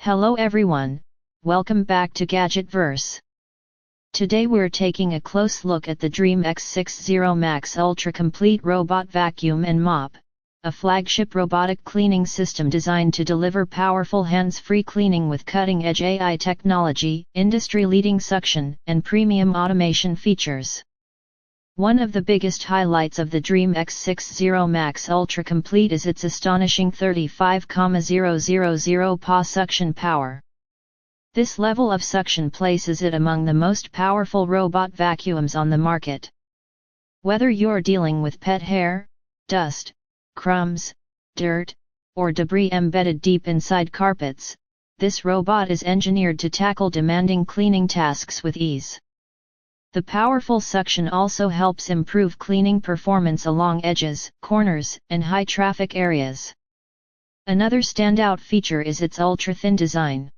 Hello everyone, welcome back to GadgetVerse. Today we're taking a close look at the DREAME X60 Max Ultra Complete Robot Vacuum and Mop, a flagship robotic cleaning system designed to deliver powerful hands-free cleaning with cutting-edge AI technology, industry-leading suction, and premium automation features. One of the biggest highlights of the DREAME X60 Max Ultra Complete is its astonishing 35,000 Pa suction power. This level of suction places it among the most powerful robot vacuums on the market. Whether you're dealing with pet hair, dust, crumbs, dirt, or debris embedded deep inside carpets, this robot is engineered to tackle demanding cleaning tasks with ease. The powerful suction also helps improve cleaning performance along edges, corners, and high-traffic areas. Another standout feature is its ultra-thin design.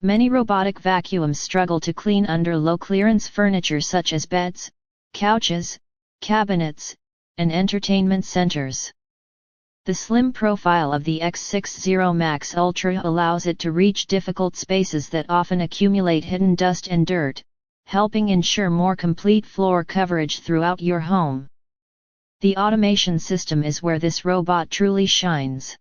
Many robotic vacuums struggle to clean under low-clearance furniture such as beds, couches, cabinets, and entertainment centers. The slim profile of the X60 Max Ultra allows it to reach difficult spaces that often accumulate hidden dust and dirt, helping ensure more complete floor coverage throughout your home. The automation system is where this robot truly shines.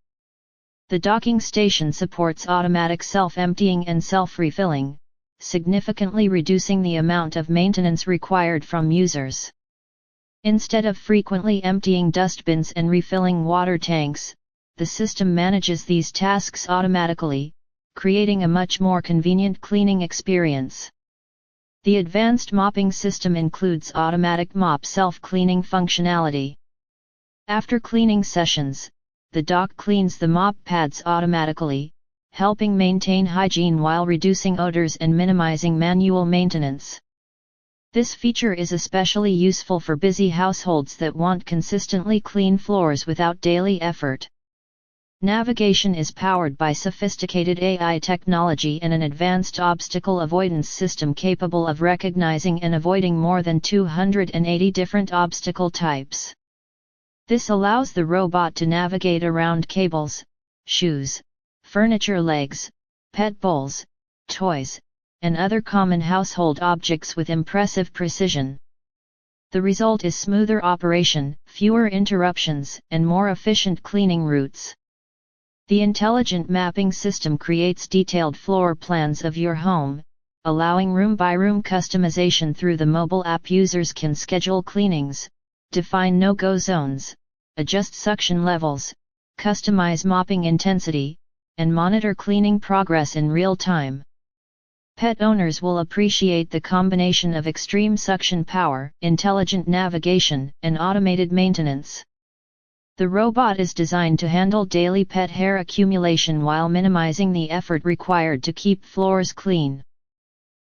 The docking station supports automatic self-emptying and self-refilling, significantly reducing the amount of maintenance required from users. Instead of frequently emptying dustbins and refilling water tanks, the system manages these tasks automatically, creating a much more convenient cleaning experience. The advanced mopping system includes automatic mop self-cleaning functionality. After cleaning sessions, the dock cleans the mop pads automatically, helping maintain hygiene while reducing odors and minimizing manual maintenance. This feature is especially useful for busy households that want consistently clean floors without daily effort. Navigation is powered by sophisticated AI technology and an advanced obstacle avoidance system capable of recognizing and avoiding more than 280 different obstacle types. This allows the robot to navigate around cables, shoes, furniture legs, pet bowls, toys, and other common household objects with impressive precision. The result is smoother operation, fewer interruptions, and more efficient cleaning routes. The intelligent mapping system creates detailed floor plans of your home, allowing room-by-room customization through the mobile app. Users can schedule cleanings, define no-go zones, adjust suction levels, customize mopping intensity, and monitor cleaning progress in real time. Pet owners will appreciate the combination of extreme suction power, intelligent navigation, and automated maintenance. The robot is designed to handle daily pet hair accumulation while minimizing the effort required to keep floors clean.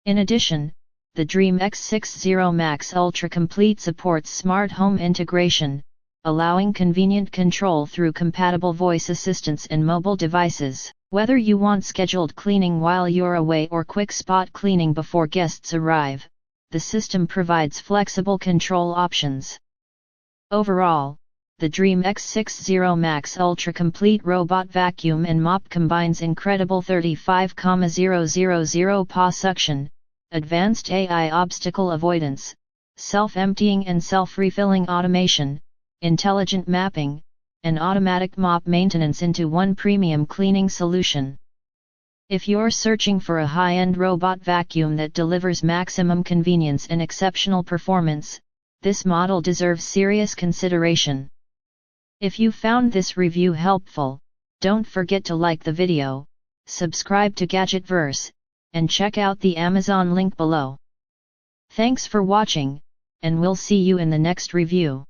In addition, the DREAME X60 Max Ultra Complete supports smart home integration, allowing convenient control through compatible voice assistants and mobile devices. Whether you want scheduled cleaning while you're away or quick spot cleaning before guests arrive, the system provides flexible control options. Overall, the DREAME X60 Max Ultra Complete Robot Vacuum and Mop combines incredible 35,000 Pa suction, advanced AI obstacle avoidance, self-emptying and self-refilling automation, intelligent mapping, and automatic mop maintenance into one premium cleaning solution. If you're searching for a high-end robot vacuum that delivers maximum convenience and exceptional performance, this model deserves serious consideration. If you found this review helpful, don't forget to like the video, subscribe to GadgetVerse, and check out the Amazon link below. Thanks for watching, and we'll see you in the next review.